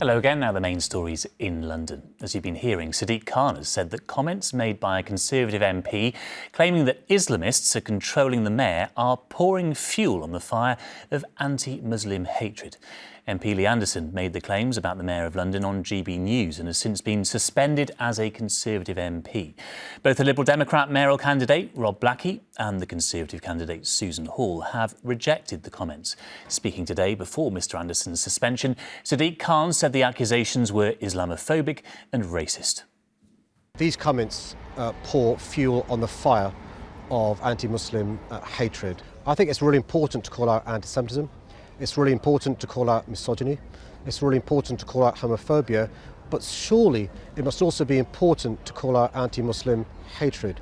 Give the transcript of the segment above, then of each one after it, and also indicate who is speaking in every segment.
Speaker 1: Hello again. Now the main stories in London. As you've been hearing, Sadiq Khan has said that comments made by a Conservative MP claiming that Islamists are controlling the mayor are pouring fuel on the fire of anti-Muslim hatred. MP Lee Anderson made the claims about the Mayor of London on GB News and has since been suspended as a Conservative MP. Both the Liberal Democrat mayoral candidate, Rob Blackie, and the Conservative candidate, Susan Hall, have rejected the comments. Speaking today before Mr Anderson's suspension, Sadiq Khan said the accusations were Islamophobic and racist.
Speaker 2: These comments pour fuel on the fire of anti-Muslim hatred. I think it's really important to call out anti-Semitism. It's really important to call out misogyny. It's really important to call out homophobia. But surely it must also be important to call out anti-Muslim hatred.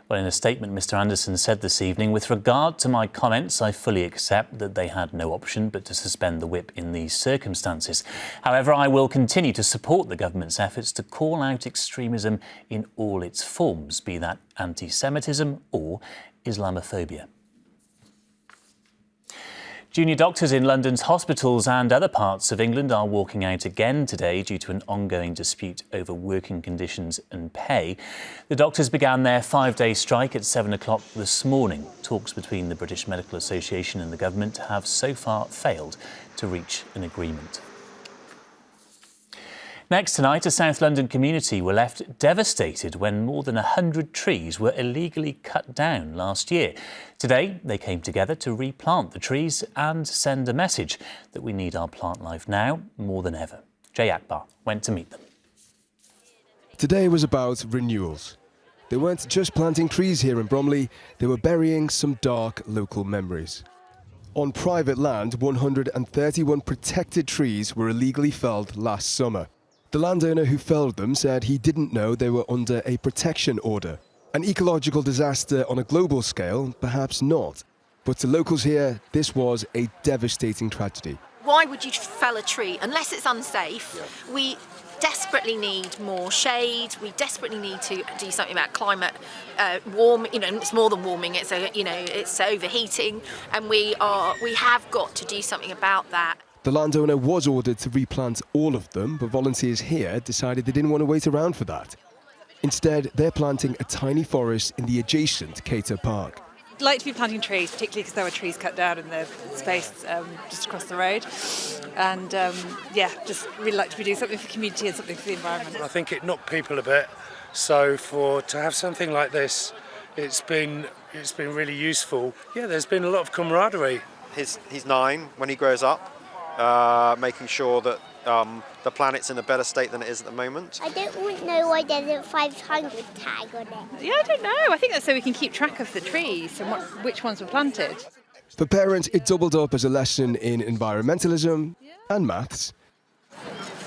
Speaker 1: Well, in a statement, Mr Anderson said this evening, with regard to my comments, I fully accept that they had no option but to suspend the whip in these circumstances. However, I will continue to support the government's efforts to call out extremism in all its forms, be that anti-Semitism or Islamophobia. Junior doctors in London's hospitals and other parts of England are walking out again today due to an ongoing dispute over working conditions and pay. The doctors began their 5-day strike at 7 o'clock this morning. Talks between the British Medical Association and the government have so far failed to reach an agreement. Next tonight, a South London community were left devastated when more than 100 trees were illegally cut down last year. Today, they came together to replant the trees and send a message that we need our plant life now more than ever. Jay Akbar went to meet them.
Speaker 3: Today was about renewals. They weren't just planting trees here in Bromley, they were burying some dark local memories. On private land, 131 protected trees were illegally felled last summer. The landowner who felled them said he didn't know they were under a protection order. An ecological disaster on a global scale, perhaps not. But to locals here, this was a devastating tragedy.
Speaker 4: Why would you fell a tree unless it's unsafe? Yeah. We desperately need more shade. We desperately need to do something about climate warming. It's more than warming. It's it's overheating, and we have got to do something about that.
Speaker 3: The landowner was ordered to replant all of them, but volunteers here decided they didn't want to wait around for that. Instead, they're planting a tiny forest in the adjacent Cater Park.
Speaker 5: I'd like to be planting trees, particularly because there were trees cut down in the space just across the road. And just really like to be doing something for the community and something for the environment.
Speaker 6: I think it knocked people a bit, so to have something like this, it's been really useful. Yeah, there's been a lot of camaraderie.
Speaker 7: He's 9 when he grows up. Making sure that the planet's in a better state than it is at the moment.
Speaker 8: I don't know why there's a 500 tag on it.
Speaker 5: Yeah, I don't know. I think that's so we can keep track of the trees and which ones were planted.
Speaker 3: For parents, it doubled up as a lesson in environmentalism and maths.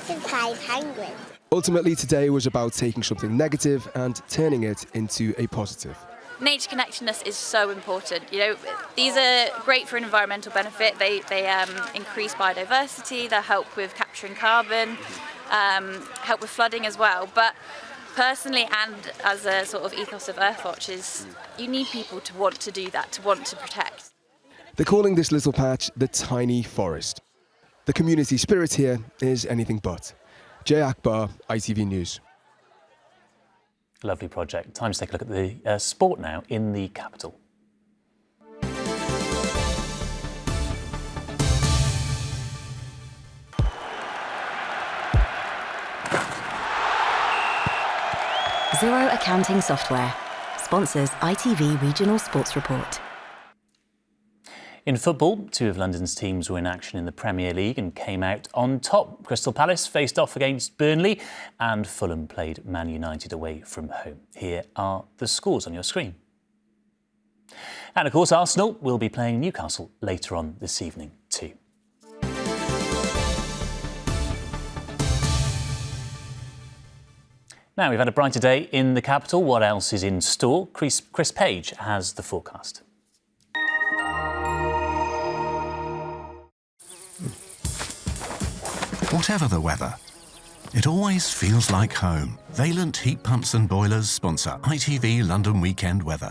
Speaker 8: It's 500.
Speaker 3: Ultimately, today was about taking something negative and turning it into a positive.
Speaker 9: Nature connectedness is so important. These are great for environmental benefit. They increase biodiversity. They help with capturing carbon, help with flooding as well. But personally, and as a sort of ethos of Earthwatch, is you need people to want to do that, to want to protect.
Speaker 3: They're calling this little patch the tiny forest. The community spirit here is anything but. Jay Akbar, ITV News.
Speaker 1: Lovely project. Time to take a look at the sport now in the capital.
Speaker 10: Zero Accounting Software sponsors ITV Regional Sports Report.
Speaker 1: In football, 2 of London's teams were in action in the Premier League and came out on top. Crystal Palace faced off against Burnley and Fulham played Man United away from home. Here are the scores on your screen. And of course, Arsenal will be playing Newcastle later on this evening too. Now, we've had a brighter day in the capital. What else is in store? Chris Page has the forecast.
Speaker 11: Whatever the weather, it always feels like home. Valent Heat Pumps and Boilers sponsor ITV London Weekend Weather.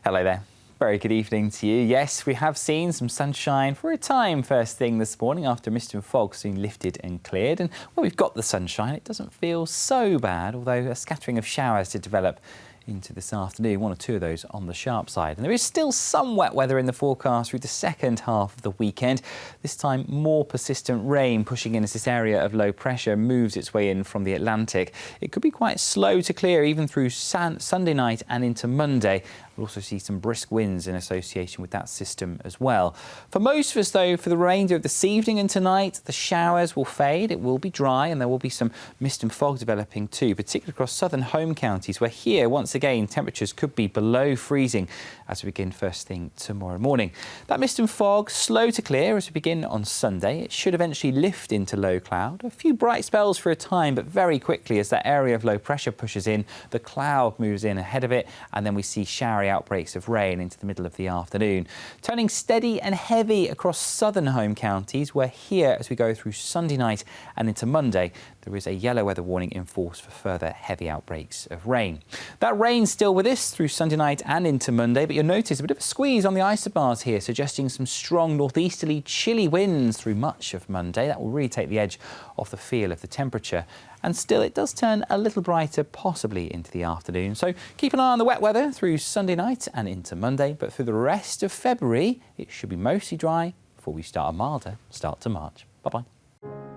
Speaker 12: Hello there. very good evening to you. Yes, we have seen some sunshine for a time first thing this morning after mist and fog soon lifted and cleared. And while we've got the sunshine, it doesn't feel so bad, although a scattering of showers did develop into this afternoon, 1 or 2 of those on the sharp side. And there is still some wet weather in the forecast through the second half of the weekend. This time more persistent rain pushing in as this area of low pressure moves its way in from the Atlantic. It could be quite slow to clear even through Sunday night and into Monday. We'll also see some brisk winds in association with that system as well. For most of us, though, for the remainder of this evening and tonight, the showers will fade. It will be dry and there will be some mist and fog developing too, particularly across southern home counties, where here, once again, temperatures could be below freezing as we begin first thing tomorrow morning. That mist and fog slow to clear as we begin on Sunday. It should eventually lift into low cloud. A few bright spells for a time, but very quickly as that area of low pressure pushes in, the cloud moves in ahead of it, and then we see showery outbreaks of rain into the middle of the afternoon. Turning steady and heavy across southern home counties, where here, as we go through Sunday night and into Monday, there is a yellow weather warning in force for further heavy outbreaks of rain. That rain's still with us through Sunday night and into Monday, but you'll notice a bit of a squeeze on the isobars here, suggesting some strong northeasterly chilly winds through much of Monday. That will really take the edge off the feel of the temperature. And still, it does turn a little brighter, possibly into the afternoon. So keep an eye on the wet weather through Sunday night and into Monday. But for the rest of February, it should be mostly dry before we start a milder start to March. Bye-bye.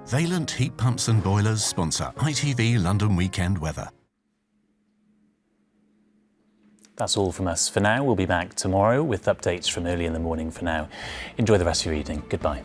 Speaker 11: Vaillant Heat Pumps and Boilers sponsor ITV London Weekend Weather.
Speaker 1: That's all from us for now. We'll be back tomorrow with updates from early in the morning for now. Enjoy the rest of your evening. Goodbye.